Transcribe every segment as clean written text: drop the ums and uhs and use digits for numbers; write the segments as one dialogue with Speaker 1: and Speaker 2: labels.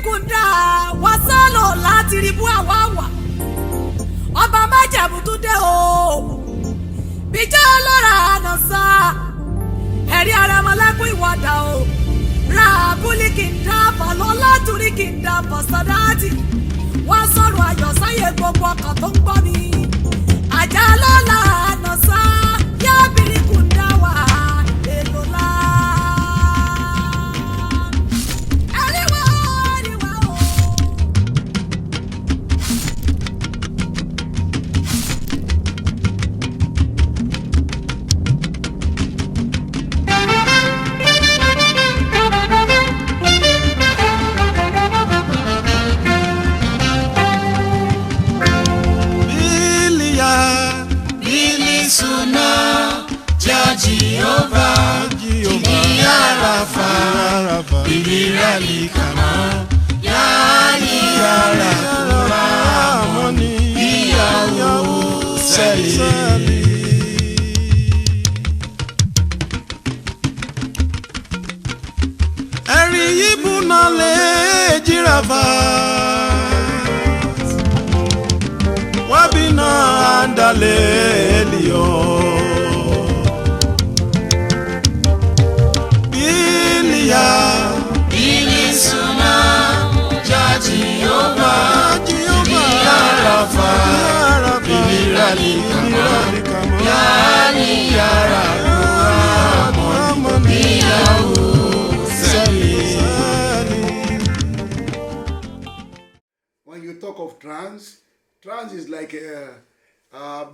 Speaker 1: kunda wasalo láti ribu awawa ọba májẹ̀mú tún dé o bíjọ́ ọlọ́ra ànàsá ẹ̀rí ara ọmọlẹ́kùn ìwọ́dà o ra abúlé kì í dábàá lọ́lá torí kì í dábàá sọ́dáàtì wọ́n sọ̀rọ̀ ayọ̀ sáyé gbogbo ọkàn tó ń gbọ́ mi àjà lọ́la ànàsá yábìrì kunda wà èlò lá.
Speaker 2: Jehovah, Arafa, Ilirali Kama, Yani Yarakura, Moni, Iyawu, Seli. Eri Ibunale Jirafa, Wabina Andale Elio. Bilisuna Jehovah, Arafa, Ilirali Kama, Yani Yarakura, Iyawu, Seli.
Speaker 3: When you talk of trance, trance is like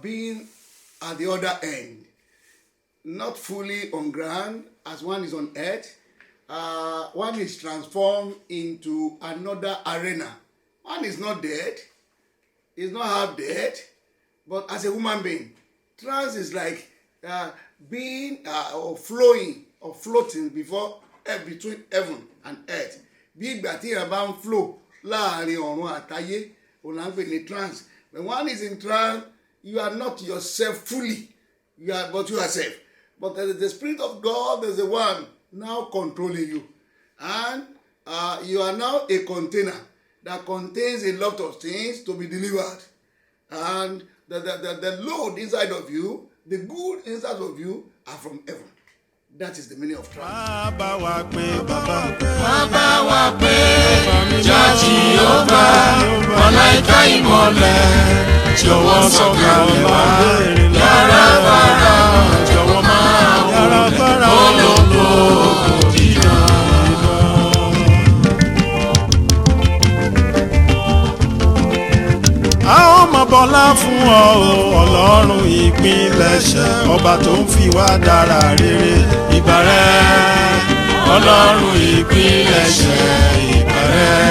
Speaker 3: being at the other end, not fully on ground as one is on earth. One is transformed into another arena. One is not dead, is not half dead, but as a human being. Trance is like being or flowing or floating between heaven and earth. Bí ìgbà tí èèyàn bá ń flow láàrin ọ̀run àtayé, òun là ń pè ní trance. When one is in trance, you are not yourself fully, but you are self. But the Spirit of God is the one now controlling you. And you are now a container that contains a lot of things to be delivered. And the load inside of you, the good inside of you are from heaven. That is the meaning of trance.
Speaker 2: Bọ́lá fún ọ Ọlọ́run ìpilẹ̀ṣẹ̀ ọba tó ń fi wá dára rere ìbà rẹ̀ Ọlọ́run ìpilẹ̀ṣẹ̀ ìbà rẹ̀.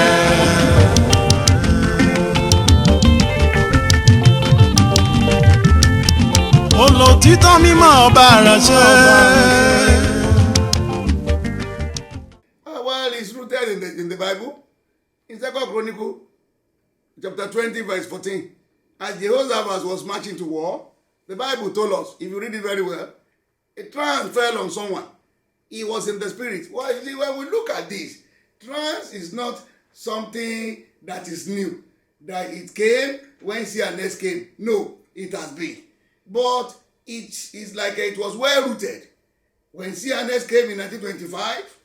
Speaker 2: Olòtítọ́ mímọ́ ọba ránṣẹ́.
Speaker 3: Well, it's rooted in the Bible. In 2 Chronicles chapter 20 verse 14. As Jehoshaphat was marching to war, the Bible told us, if you read it very well, a trance fell on someone. He was in the spirit. Well, you see, when we look at this, trance is not something that is new, that it came when CNS came. No, it has been. But it is like it was well rooted. When CNS came in 1925,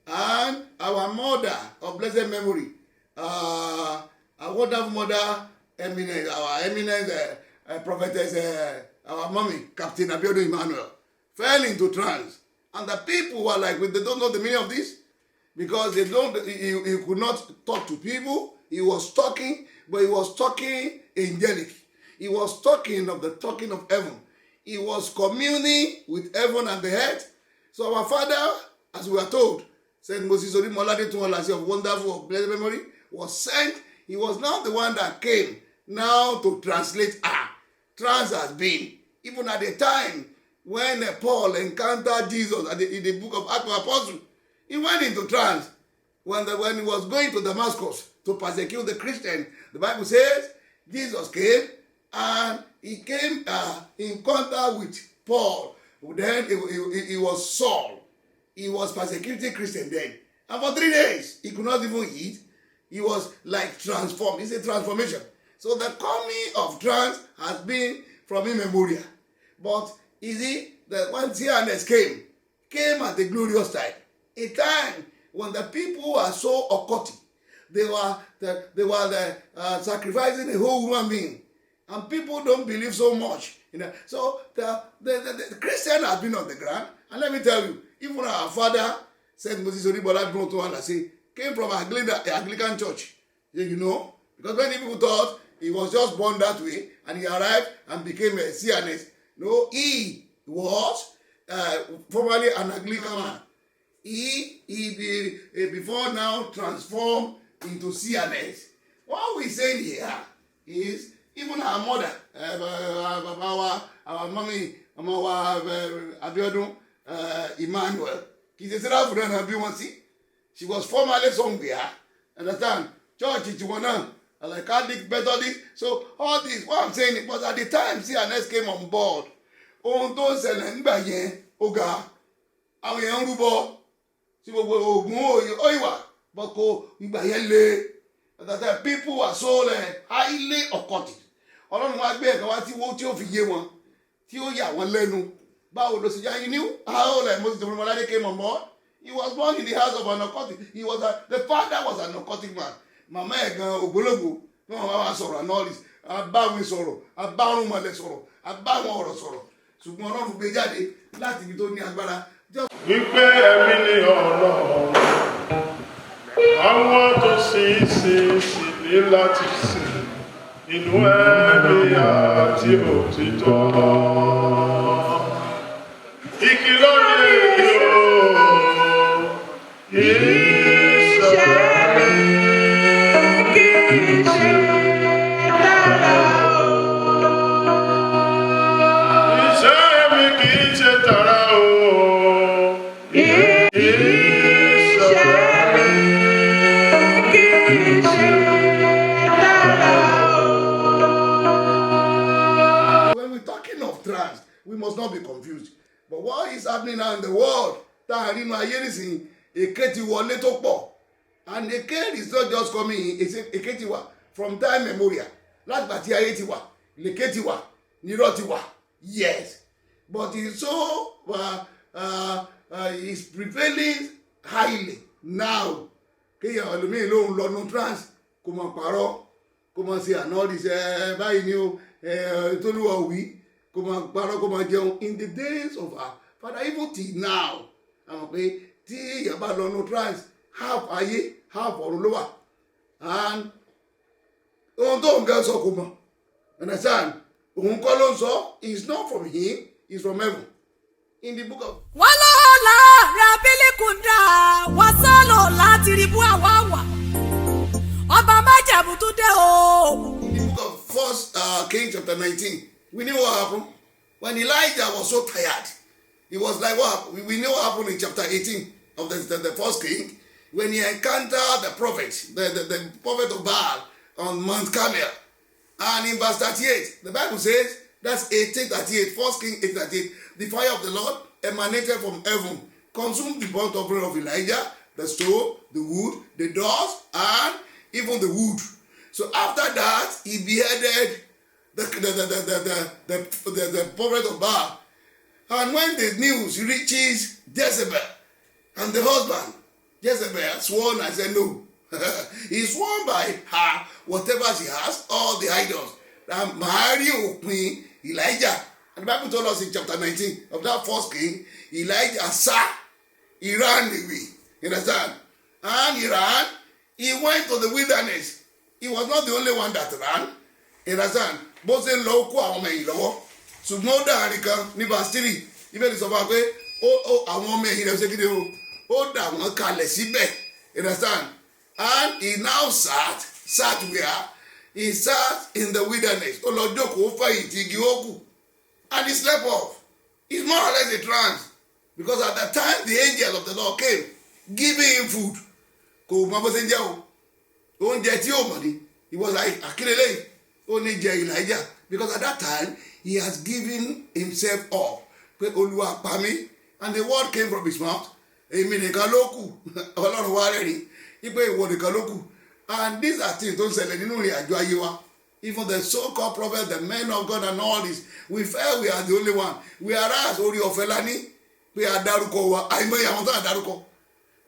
Speaker 3: and our mother of blessed memory, our wonderful mother, our eminent prophetess, our mommy, Captain Abiodun Emmanuel, fell into trance. And the people were like, they don't know the meaning of this, because he could not talk to people. He was talking, but he was talking angelic. He was talking of the talking of heaven. He was communing with heaven and the earth. So our father, as we are told, Saint Moses Orimolade-Okejebu Tunolase-1879-1933 of wonderful, of blessed memory, was sent. He was now the one that came now to translate. Trance has been. Even at the time when Paul encountered Jesus in the book of Acts of Apostles, he went into trance. When he was going to Damascus to persecute the Christians, the Bible says Jesus came and he came in contact with Paul. Then he was Saul. He was persecuting Christians then. And for 3 days, he could not even eat. he was like transformed. It's a transformation. So the coming of trance has been from immemorial. But you see, that when CNS came at the glorious time, a time when the people were so occultic. They were sacrificing a whole human being. And people don't believe so much. So the Christian has been on the ground. And let me tell you, even our father, Saint Moses Orimolade-Okejebu Tunolase-1879 came from Anglican church. You know? Because many people thought he was just born that way and he arrived and became a CNS. No, he was formerly an Anglican man. He before now transformed into CNS. What we're saying here is even our mother, our mommy, our Abiodun, Emmanuel, she was formerly somewhere, understand? Church, like Catholic, Methodist. So all this, what I'm saying, was at the time CNS came on board. On those Oga, àwọn èèyàn rúbọ sí gbogbo oògùn òyìnbá bọ́kọ ìgbà yẹn lé that people were so highly occultic. Ọlọ́run wá gbé ẹ̀ka wá tí ó fi yé wọn tí ó yà wọ́n lẹ́nu. Báwo ló ṣe já? You knew how Moses Orimolade came on board? He was born in the house of an occultic. The father was an occultic man. Màmá ẹ̀ gan ògbólógbò ní wọn wá sọ̀rọ̀ and all this. Abáwọn sọ̀rọ̀, abáwọn mọ̀lẹ́ sọ̀rọ̀, abáwọn ọ̀rọ̀ sọ̀rọ̀. Ṣùgbọ́n Ọlọ́run gbé jáde láti ibi tó ní agbára.
Speaker 2: Wípé ẹ̀mí ni Ọlọ́run, àwọn tó sì ní láti sìn nínú ẹ̀mí àti òtítọ́. Ìkìlọ̀ ni èyí o, Ísírẹ́lì kì í ṣe tara o. Iṣẹ́ mi kì í ṣe tara o.
Speaker 3: When we're talking of trance, we must not be confused. But what is happening now in the world? And the care is not just coming in, it's a from time memorial. Last Batia Etiwa, Leketiwa, Nirotiwa. Yes. But it's so is prevailing highly now. Kéèyàn Elemi lóhun lọ́nu trance kò mọ̀ pàrọ̀ kò mọ̀ sí àná ọ̀dìṣẹ́ báyìí ni ó tólúwa wí kò mọ̀ pàrọ̀ kò mọ̀ jẹun. In the days of our father, even till now, àwọn pé tí èèyàn bá lọ́nu trance half ayé half ọ̀run ló wà. And ohun tó ń gẹ́ sọ kò mọ̀. Understand? Òun kọ́ ló ń sọ, it's not from him, it's from heaven. In the book of
Speaker 1: Walola Rabilikunda Wasalo Latiribu Awawa Ọba Májẹ̀mú tún dé o.
Speaker 3: In the book of 1 Kings chapter 19, we knew what happened. When Elijah was so tired, he was like what happened? We knew what happened in chapter 18 of the first king, when he encountered the prophet, the prophet of Baal on Mount Carmel. And in verse 38, the Bible says, that's 18:38, 1 King 18:38. The fire of the Lord emanated from heaven, consumed the burnt offering of Elijah, the stone, the wood, the doors, and even the wood. So after that, he beheaded the prophet of Baal. And when the news reaches Jezebel and the husband, Jezebel sworn and said no. He sworn by her whatever she has, all the idols. And Mario Queen Elijah. And the Bible told us in chapter 19 of that first king, Elijah he ran away. You understand? And he ran. He went to the wilderness. He was not the only one that ran. You understand? Both in local àwọn ọmọ ẹ̀yìn lọ́wọ́. Ṣùgbọ́n ó dà nìkan ní verse 3. Ibẹ̀ ni sọ fún wa pé àwọn ọmọ ẹ̀yìn rẹ̀ ṣe kí ni o? Ó dà wọ́n kalẹ̀ síbẹ̀. You understand? And he now sat where? He sat in the wilderness. Ó lọ jókòó fẹ̀yìntì igi oku. And he slept off. It's more or less a trance. Because at that time, the angel of the Lord came, giving him food. Kò mọ bó ṣe ń jẹ o. Oúnjẹ tí ó mọ̀ ni. He was like, Akílélẹ́yìn, ó ní jẹ Elijah. Because at that time, he has given himself up. Pé Olúwa pa mí. And the word came from his mouth. Èmi nìkan ló kù. Ọlọ́run wá rẹ́rìn. Ipe ìwọ nìkan ló kù. And these are things don't sell any. Even the so-called prophets, the men of God and all this, we felt we are the only one. We are as Ori Ofelani, we are Daruko. I know you are Daruko.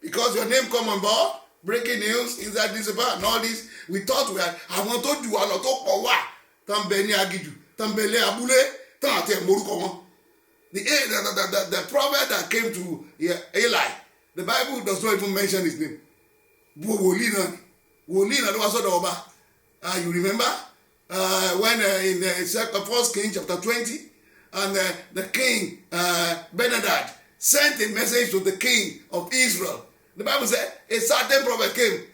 Speaker 3: Because your name come on board, breaking news, inside this and all this, we thought we are, I want to do a lot of power. Tambeni Agiju, Tambele Abule, Tate Muruko. The prophet that came to Eli, the Bible does not even mention his name. Wolina was Oba. You remember when in the 1 King chapter 20, and the king Benadad sent a message to the king of Israel. The Bible said a certain prophet came.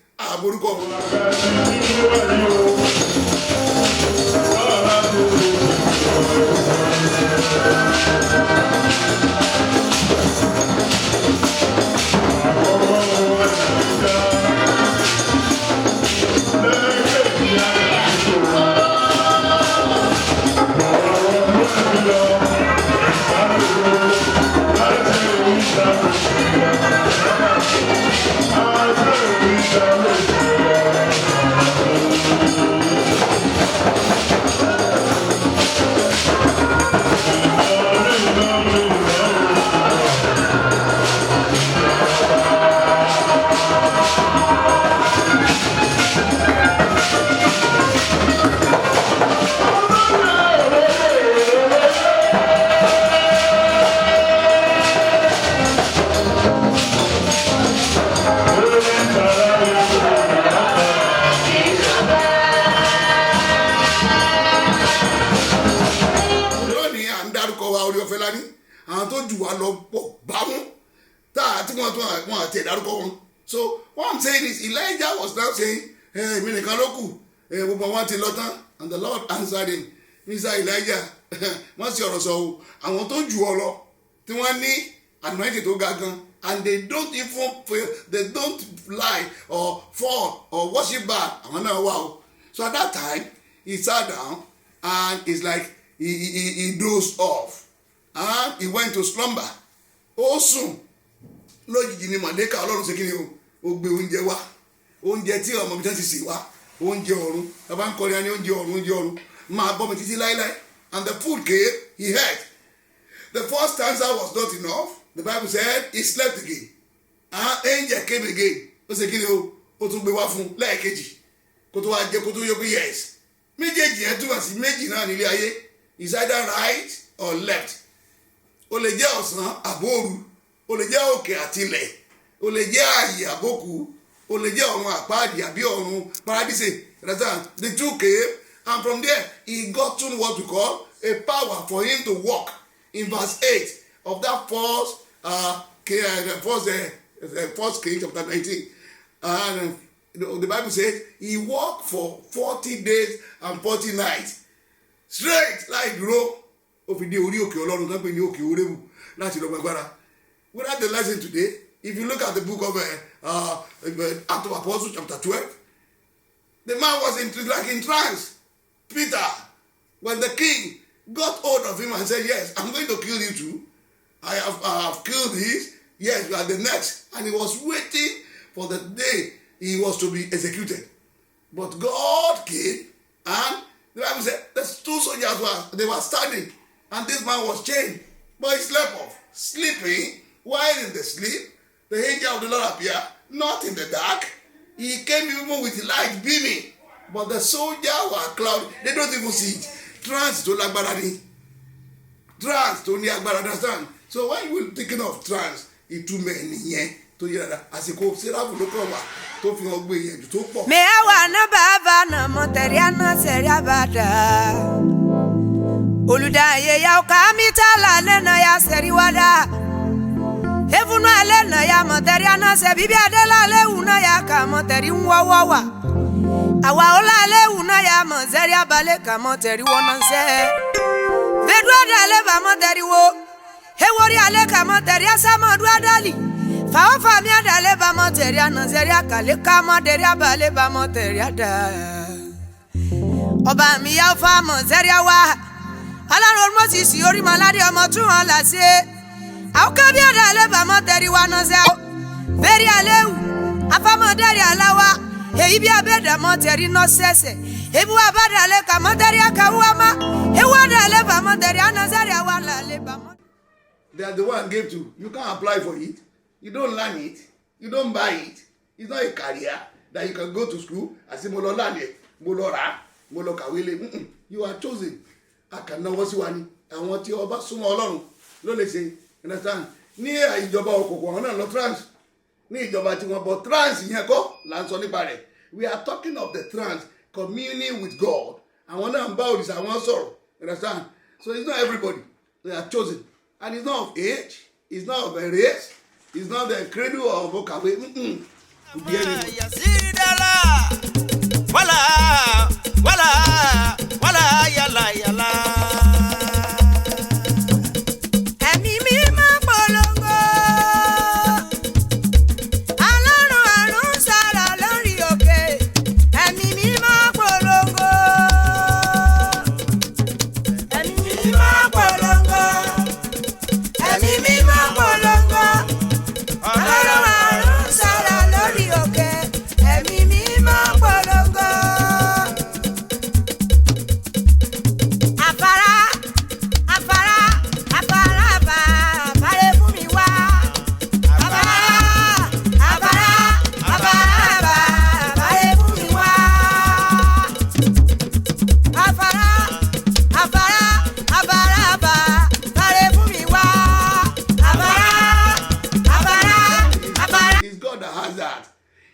Speaker 3: So what I'm saying is Elijah was now saying, hey, and the Lord answered him. Mr. Elijah, what's your so? I want to do all anointed to Gagan, and they don't lie or fall or worship bad. Wow. So at that time, he sat down and it's like he dozed off. And he went to slumber. Also, lójijì ni màlẹ́kà Ọlọ́run ṣe kíni o gbé oúnjẹ wá oúnjẹ tí ọmọ mi tán ti sè wá oúnjẹ ọ̀run bàbá ń kọrin ní oúnjẹ ọ̀run máa bọ́ mi títí láíláí. And the food came, he ate. The first stanza was not enough. The Bible said he slept again. Angel came again. Ó ṣe kíni o tún gbé wá fún lẹ́ẹ̀kejì kó tó wá jẹ kó tó yọ pé yes. Méjèèjì yẹn túmọ̀ sí méjì náà nílé ayé. It's either right or left. Ó lè jẹ́ ọ̀sán àbóòru. Ó lè jẹ́ òkè àtilẹ̀, ó lè jẹ́ ààyè àbókù, ó lè jẹ́ ọ̀run àpáàdì àbí ọ̀run paradise. The two came, and from there he got to what we call a power for him to walk. In verse 8 of that first King chapter 19, and the Bible says he walked for 40 days and 40 nights straight like dúró. Ó fi dé orí òkè Ọlọ́run kan pè ní òkè Orébù láti lọ gbàgbára. Without the lesson today, if you look at the book of Acts of Apostles chapter 12, the man was in trance. Peter, when the king got hold of him and said, yes, I'm going to kill you too. I have killed this. Yes, you are the next. And he was waiting for the day he was to be executed. But God came, and the Bible said the two soldiers were standing, and this man was chained, but he slept off, sleeping. While in the sleep, the angel of the Lord appeared, not in the dark. He came even with light beaming. But the soldiers were cloudy. They don't even see it. Trance to Lagbarani. Trance to Niagbara, understand? So when you were thinking of trance, it too many here to hear that. As you go, Seraph look over. Talking of way to talk.
Speaker 1: Me awana baba na moteriana seriabada. Oluda ye ya ukamitala nena ya seriwada. Evunu ale na ya moteriana se bibi adela le una ya ka moteri nwawawa. Awa ola le una ya mozeria bale ka moteri wona se. Vedwa dale ba moteri wo. Hewori ale ka moteri asama dwa dali. Fa fa mi adale ba moteri anazeria kale ka moteri bale ba moteri ada. Oba mi ya fa mozeria wa. Alaro Moses Orimolade-Okejebu Tunolase-1879-1933. Very aleu. Afamoderi alawa. Ebi abeda monteri no sese. Ebu abada le ka monteri akawama. Ewada le ba monteri anazari awala le ba.
Speaker 3: They are the one gave to. You can't apply for it. You don't learn it. You don't buy it. It's not a career that you can go to school and say, Molo Lande, Molo Ra, Molo Kawile. You are chosen. I can know what's one. I want you over soon along. Don't say, understand? Near ìjọba òkùnkùn ọ̀nà lọ trance. Ní ìjọba tí wọ́n bọ̀ trance yẹn kọ́ là ń sọ nípa rẹ̀. We are talking of the trance, communing with God. Àwọn náà ń bá òrìṣà wọn sọ̀rọ̀. Understand? So it's not everybody. They are chosen. And it's not of age. It's not of a race. It's not the cradle of Okawe.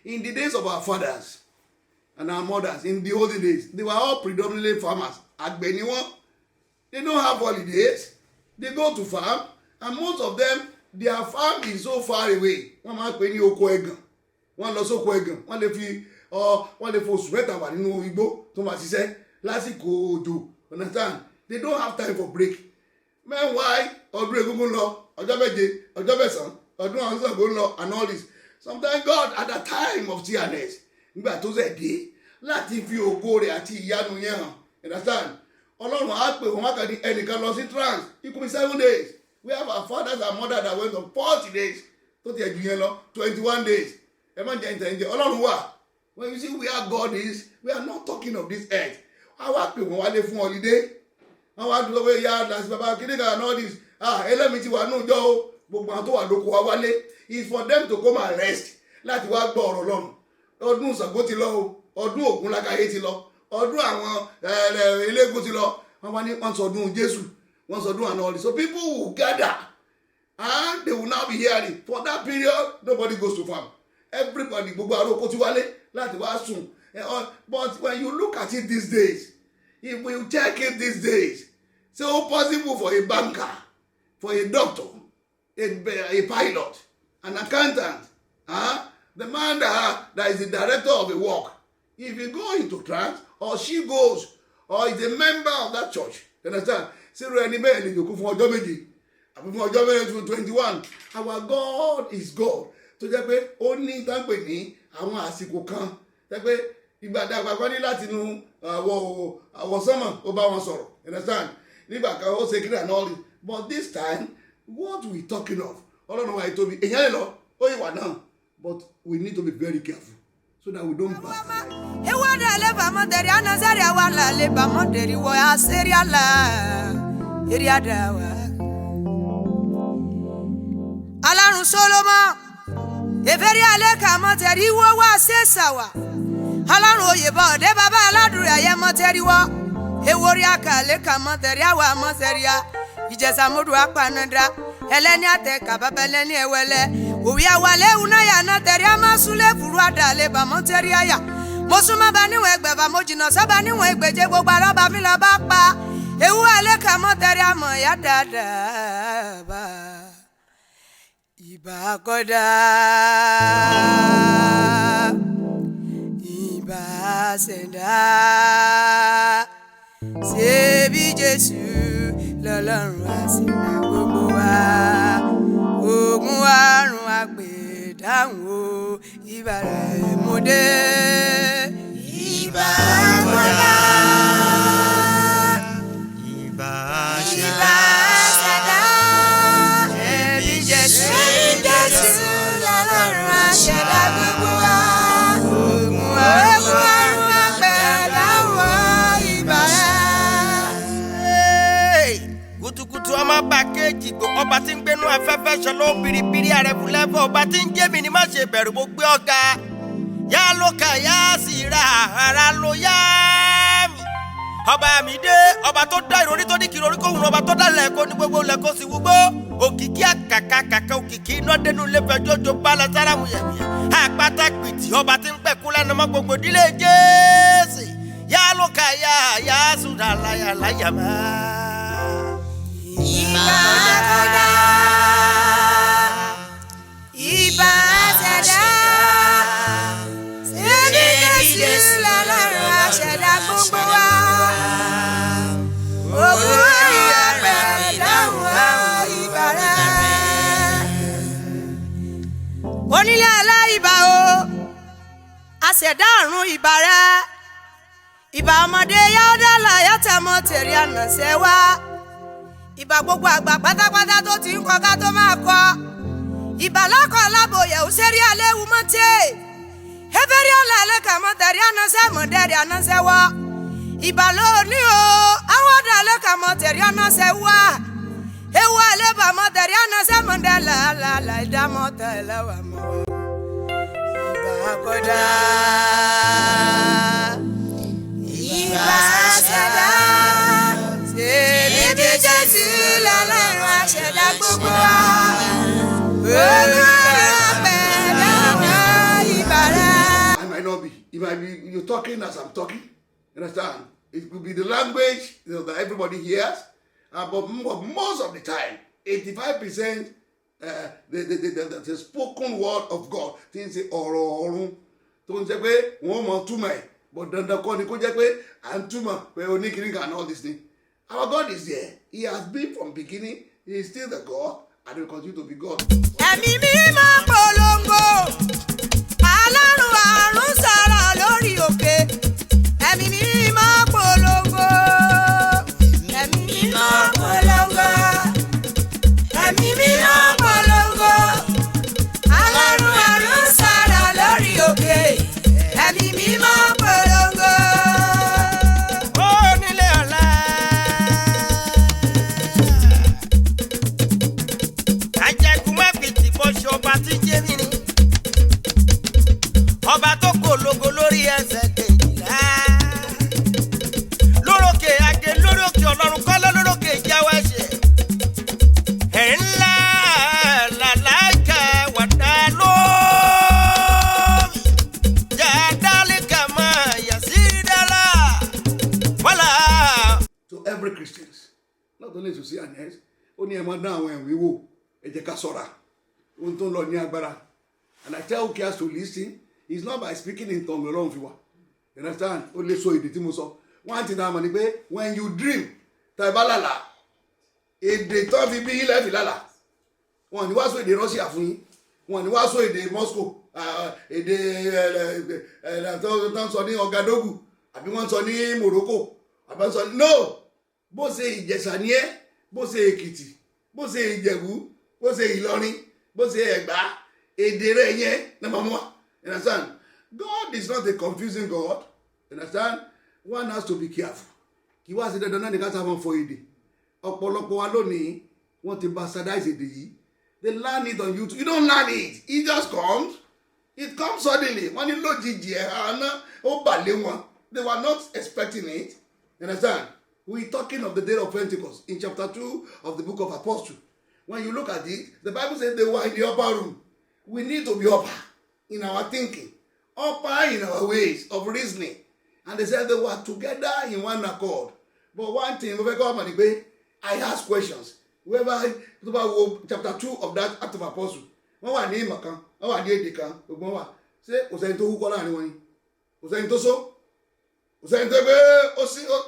Speaker 3: In the days of our fathers and our mothers, in the olden days, they were all predominantly farmers. Agbeniwon, they don't have holidays. They go to farm, and most of them, their farm is so far away. Wọ́n máa ń pè ní oko ẹ̀gàn. Wọ́n lọ sóko ẹ̀gàn. Wọ́n lè fi oṣù mẹ́ta wà nínú igbó tó máa ṣiṣẹ́ lásìkò òjò. Understand? They don't have time for break. Meanwhile, ọdún egúngún lọ, ọjọ́ méje, ọjọ́ mẹ́sàn-án, ọdún àwọn Ṣàngó lọ, and all this. Sometimes God at the time of tearness, nígbà tó ṣe dé láti fi ògo rẹ̀ àti ìyanu yẹn hàn. Understand? Ọlọ́run á pè wọ́n kàn ní ẹnìkan lọ sí trance. It could be 7 days. We have our fathers and mothers that went on 40 days. Tó ti ẹ̀jú yẹn lọ 21 days. Ẹ má jẹ́ ìtẹ̀yìntẹ̀. Ọlọ́run wà. When you see where God is, we are not talking of this earth. A wá pè wọ́n wálé fún holiday. Wọ́n wá dúró pé yá láti bàbá kíníkà and all this. Elemi ti wà ní ọjọ́ o. Gbogbo àwọn tó wà lóko wá wálé. It's for them to come and rest. Láti wá gbọ́ ọ̀rọ̀ Ọlọ́run. Ọdún Ṣàngó ti lọ o. Ọdún Ògún lákàyé ti lọ. Ọdún àwọn eléégún ti lọ. Wọ́n wá ní wọ́n sọdún Jésù. Wọ́n sọdún and all this. So people will gather and they will now be hearing. For that period, nobody goes to farm. Everybody, gbogbo àròkọ ti wálé láti wá sùn. But when you look at it these days, if we check it these days, so possible for a banker, for a doctor, a pilot, an accountant, the man that is the director of a work, if you go into trance, or she goes, or is a member of that church, you understand? Sírò ẹni bẹ́ẹ̀ ni yòókù fún ọjọ́ méje, àbí fún ọjọ́ méje 21. Our God is God. Tó jẹ́ pé ó ní ìtànpè ní àwọn àsìkò kan. Jẹ́ pé ìgbà dàgbà kan ní láti inú àwọ̀sánmọ̀ ó bá wọn sọ̀rọ̀, you understand? Nígbà kan ó ṣe kíni and all this. But this time, what we talking of? Ọlọ́run wa ètò mi, èyàn lè lọ, ó yìí wà náà. But we need to be very careful so that we don't pass.
Speaker 1: Alárùn Solomon, Eferi Aleka Mọ̀tẹ̀rí wo wá ṣèṣàwà. Alárùn Oyèbọ̀ ọ̀dẹ́ bàbá Aladura yẹ Mọ̀tẹ̀rí wọ́. Ewori Aleka Mọ̀tẹ̀rí àwa Mọ̀tẹ̀rí à. Ìjẹ̀sà Mọ́dù apanadra. Eleni ateka baba eleni ewele. Uwi awale unaya na teri amasule furu adale ba Mọ̀tẹ̀rí aya. Mosuma bani we gbeba mojina sabani we gbeje gbogbo ara ba mi la ba pa. Ewu Aleka Mọ̀tẹ̀rí amo ya dada ba. Ìbà Kọ́dá, ìbà Ṣẹ̀dá, ṣebí Jésù lọ́lọ́run àṣìlá gbogbo wa. Ogun àrùn àpèdáhùn o, ìbà rẹ̀ mo dé. Ìbà Kọ́dá, ìbà Ṣẹ̀dá. Jésù lọ́lọ́run àṣẹ̀dá gbogbo wa. Ogun
Speaker 4: ọba tí ń gbénú afẹ́fẹ́ ṣọlọ́ biribiri àrẹ̀fúlẹ́fọ́ ọba tí ń jẹ́ mi ní má ṣe bẹ̀rù mo gbé ọ̀gá yá ló kà yá sì ra ara ló yá mi ọba mi dé ọba tó dá ìròrí tó ní kiri orí kóhùn ọba tó dá lẹ́ẹ̀kọ́ ní gbogbo lẹ́ẹ̀kọ́ sí wúgbó òkìkí àkàkàkàkà òkìkí iná dénú lẹ́fẹ̀ẹ́ jójó balẹ̀ sára mu yẹ̀mìyẹ̀ àpáta pìtì ọba tí ń pẹ̀kú lẹ́nu mọ́ gbogbo ìdílé Jésù yá ló kà yá sùdà láyà máa.
Speaker 1: Ìbà kọ́dá, ìbà ṣẹ̀dá, ṣẹ́ni Jésù lọ́lọ́run aṣẹ̀dá gbogbo wa. Ògùn àgbẹ̀ dáhùn ìbà rẹ̀. Onílé aláìbà o, aṣẹ̀dá ọ̀run ìbà rẹ̀. Ìbà ọmọdé yáódàlà yátẹ̀mọ́ tèrè ànàṣẹ́ wá. Ìbà gbogbo àgbà pátápátá tó ti ń kọ ká tó máa kọ. Ìbà lọ́kọ̀ lábòyẹ̀ òṣèré aléwu mọ́tẹ́. Efere ala leka motari anase moderi anase wa. Ibalo ni o awada leka motari anase wa. Ewa leba motari anase modela la ida motela wa mo. Iba koda. Iba sada. Sebi Jesu la wa sheda gbogbo wa.
Speaker 3: It might be you're talking as I'm talking. You understand? It could be the language that everybody hears, but most of the time, 85%, the spoken word of God. Things say ọ̀rọ̀ don't say one more too much, but then the call and too much. And all this thing. Our God is there. He has been from beginning. He is still the God, and will continue to be God.
Speaker 1: Emi Mimo polongo. Alárùn àrùn sára lórí òkè. Emi Mimo polongo. Emi Mimo polongo. Emi Mimo polongo. Alárùn àrùn sára lórí òkè. Emi Mimo polongo.
Speaker 4: Onílé ọ̀la. Ajagun má fi tìbọn ṣe ọba tí jẹ́ mi ni. Ọba tó kò lógo lórí ẹsẹ̀ kejìlá. Lórókè adé lórókè ọlọ́run kọ́lá lórókè ìjáwá ẹ̀ṣẹ̀. Ẹ̀ ńlá làlákà wàdà lómi. Jàdálíkà máa yà sí dára. Wọ́lá.
Speaker 3: To every Christians, not only to see and hear, ó ní ẹ máa dán àwọn ẹ̀wí wò, ẹ jẹ́ ká ṣọ́ra. Ohun tó ń lọ ní agbára. And I tell Oke to listen. It's not by speaking in tongue alone, you understand? Only so èdè tí mo sọ. One thing that man pé when you dream, tá bá lálà, èdè tó fi bí ilẹ̀ fi lálà. Wọ́n ní wá sọ èdè Russia fún yín. Wọ́n ní wá sọ èdè Moscow, èdè tó sọ ní Ogadogu, àbí wọ́n sọ ní Morocco, àbí wọ́n sọ no. Bó ṣe Ìjẹ̀ṣà ni ẹ́, bó ṣe Èkìtì, bó ṣe Ìjẹ̀bú, bó ṣe Ìlọrin, bó ṣe Ẹ̀gbá, èdè rẹ̀ yẹn number one. You understand? God is not a confusing God. You understand? One has to be careful. Kí wá sí dandan náà ní ká sábà fọ èdè. Ọ̀pọ̀lọpọ̀ wa lónìí wọ́n ti bastardize èdè yìí. They learn it on YouTube. You don't learn it. It just comes. It comes suddenly. Wọ́n ní lójijì ẹ̀ àná ó balẹ̀ wọn. They were not expecting it. You understand? We're talking of the day of Pentecost in chapter 2 of the book of Apostles. When you look at it, the Bible says they were in the upper room. We need to be upper in our thinking, upper in our ways of reasoning. And they said they were together in one accord. But one thing, I ask questions. Whoever, chapter 2 of that Act of Apostles, wọ́n wà ní ìmọ̀ kan, wọ́n wà ní èdè kan, gbogbo wọn wà. Ṣé kò sẹ́ni tó húkọ́ láàrin wọn ni? Kò sẹ́ni tó só? Kò sẹ́ni tó gbé ó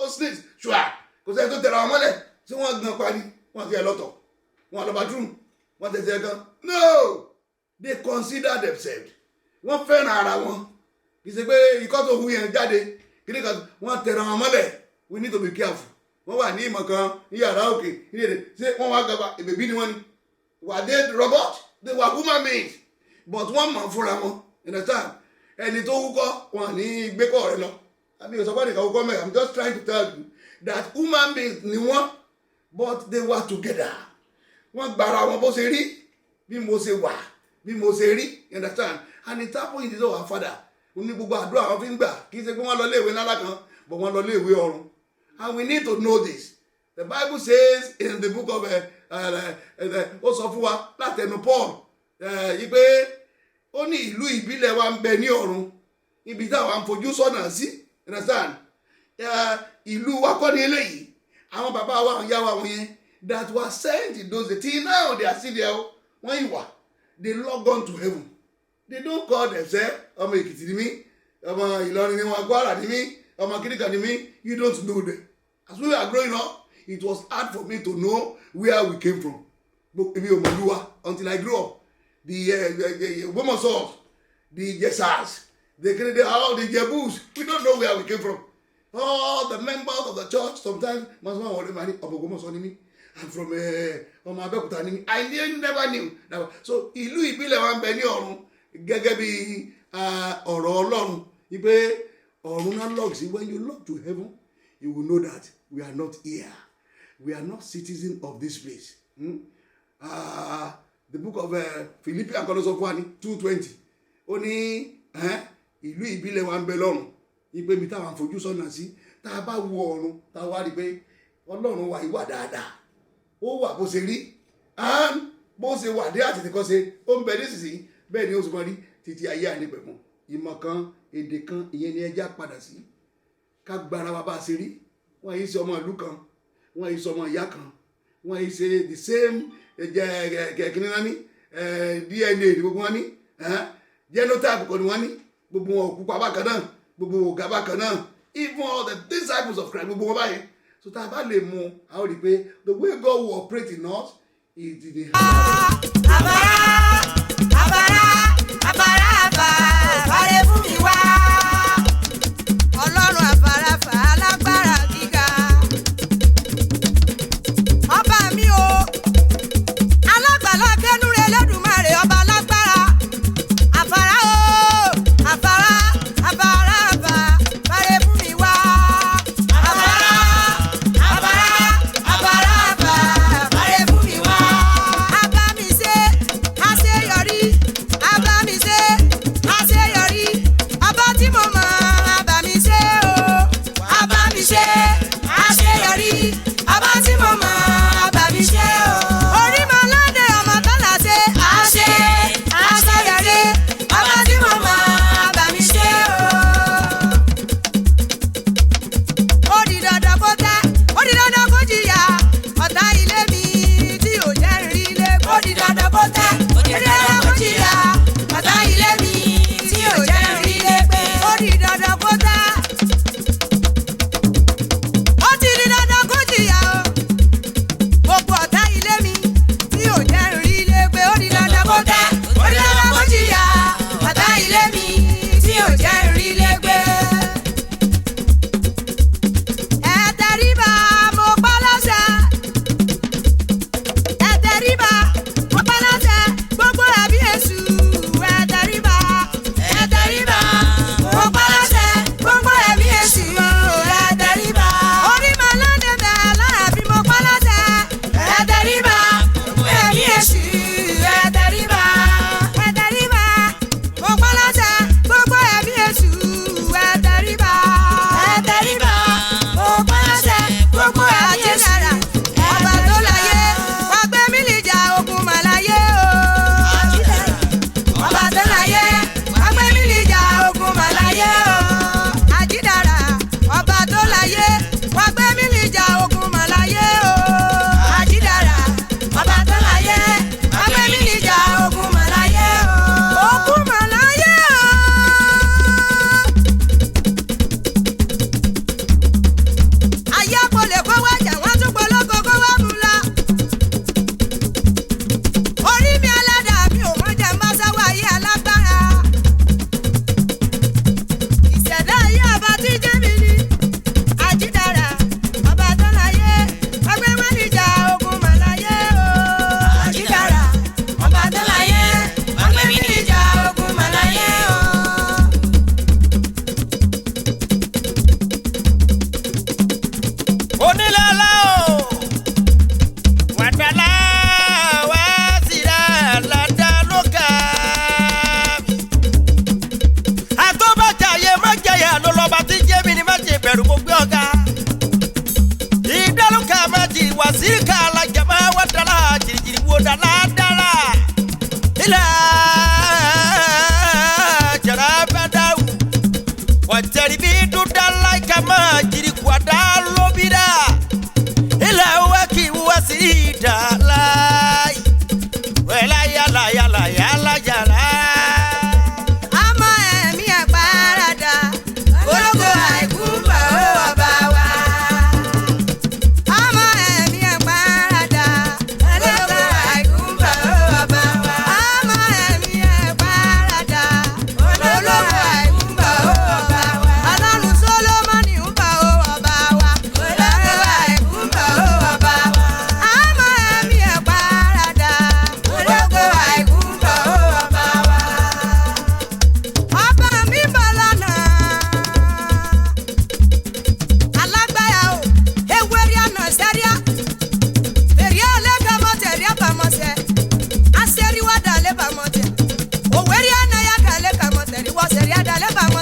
Speaker 3: sneeze ṣùà? Kò sẹ́ni tó tẹ̀ra wọn mọ́lẹ̀? Ṣé wọ́n gan parí? Wọ́n ti ẹ̀ lọ́tọ̀? Wọ́n lọ bathroom? Wọ́n tẹ̀sẹ̀ gan? No! They consider themselves. Wọ́n fẹ́ràn ara wọn. Kì í ṣe pé ikọ́ tó hu yẹn jáde. Kí ni kan wọ́n tẹ̀ra wọn mọ́lẹ̀? We need to be careful. Wọ́n wà ní ìmọ̀ kan ní yàrá òkè. Ṣé wọ́n wá gaba èbèbí ni wọ́n ni? Were they robots? They were human beings. But wọ́n mọ̀ fúnra wọn. Understand? Ẹni tó wúkọ́ wọn ní gbẹ́kọ̀ rẹ lọ. Àbí ìsọ̀kọ́ nìkan wúkọ́ mẹ́rin. I'm just trying to tell you that human beings ni wọ́n, but they were together. wọ́n gbára wọn bó ṣe rí bí mo ṣe wà bí mo ṣe rí, you understand? And it happened in the our father. Ó ní gbogbo àdúrà wọn fi ń gbà kì í ṣe pé wọ́n lọ léèwé ńlá kan but wọ́n lọ léèwé ọ̀run. And we need to know this. The Bible says in the book of ó sọ fún wa látẹnu Paul yí pé ó ní ìlú ìbílẹ̀ wa ń bẹ ní ọ̀run ibi táwa ń fojú sọ́nà sí, you understand? Ìlú wa kọ́ ní eléyìí, àwọn bàbá wa ìyá wa wọn yẹn that were sent in those days till now they are still there wọ́n yìí wà, they log on to heaven. They don't call themselves ọmọ Èkìtì ni mí, ọmọ Ìlọrin ni wọn, Kwara ni mí, ọmọ Kìnìkan ni mí. You don't know them. As we were growing up, it was hard for me to know where we came from. Until I grew up. The Womosos, the Jesas, all the Jebus, we don't know where we came from. All the members of the church, sometimes, I'm from I never knew. So, ìlú ìbílẹ̀ wa ń bẹ ní ọ̀run gẹ́gẹ́ bí ọ̀rọ̀ Ọlọ́run. Ipe ọ̀run náà log sí, when you log to heaven, you will know that we are not here. We are not citizens of this place. The book of Philippians 2:20. Ó ní ìlú ìbílẹ̀ wa ń bẹ lọ́run. Ipe ibi táwọn fojú sọ́nà sí, tá a bá wo ọ̀run, tá a wá rí pé Ọlọ́run wa ìwà dáadáa. Ó wà bó ṣe rí. Bó ṣe wà dé àti tìkọ́ ṣe, ó ń bẹ nísinsìnyí, bẹ́ẹ̀ ni ó sì mọ rí títí ayé ànípẹ̀kun. Ìmọ̀ kan, èdè kan, ìyẹn ni ẹja padà sí. Ká gbára wa bá a ṣe rí. Wọ́n yìí ṣe ọmọ ìlú kan, wọ́n yìí ṣe ọmọ ìyá kan, wọ́n yìí ṣe the same kìnìún náà ní DNA ní gbogbo wọn ní genotype kan ní wọ́n ní, gbogbo wọn òkú pa bákan náà, gbogbo wọn ògá bákan náà, even all the disciples of Christ gbogbo wọn báyìí. So tá a bá lè mú a ó rí i pé the way God will operate in us is the
Speaker 1: Fàrẹ fún mi wá. Ọlọ́run àfàràfà alágbára gíga. Ọba mi o, alágbàlá kẹ́núrẹ́ Ẹlẹ́dùmarè ọba alágbára. Àfàrà o, àfàrà àfà, fàrẹ fún mi wá. Àfàrà àfà, fàrẹ fún mi wá. Abá mi ṣe àṣeyọrí. Abá mi ṣe àṣeyọrí.
Speaker 4: sirika la jama wadala jirjiri wodala dala ila jarabadau wateribidu dala kama jiri kwada lobida ila waki wasida lai wela yala yala yala yala
Speaker 1: Ọmọ ẹ̀mí àgbàràdà ológo àìkúbà ó ọba wa. Ọmọ ẹ̀mí àgbàràdà ológo àìkúbà ó ọba wa. Ọmọ ẹ̀mí àgbàràdà ológo àìkúbà ó ọba wa. Ọlọ́run Sólómọ́nì ń bọ̀ ó ọba wa. Ológo àìkúbà ó ọba wa. Ọmọ ẹ̀mí àgbàràdà ológo àìkúbà ó ọba wa. Ọba mi bọ̀ lọ́nà alágbára o, ewérí àná sẹ́ríà, èrè ọlẹ́gbẹ̀mọ́tẹ̀ rí àbámọ́sẹ̀, àṣẹríwádà lẹ́bàmọ́tẹ̀, òwérí àná yàgà lẹ́kàmọ́tẹ̀ rí wọ́sẹ̀ rí àdá lẹ́bàmọ́tẹ̀.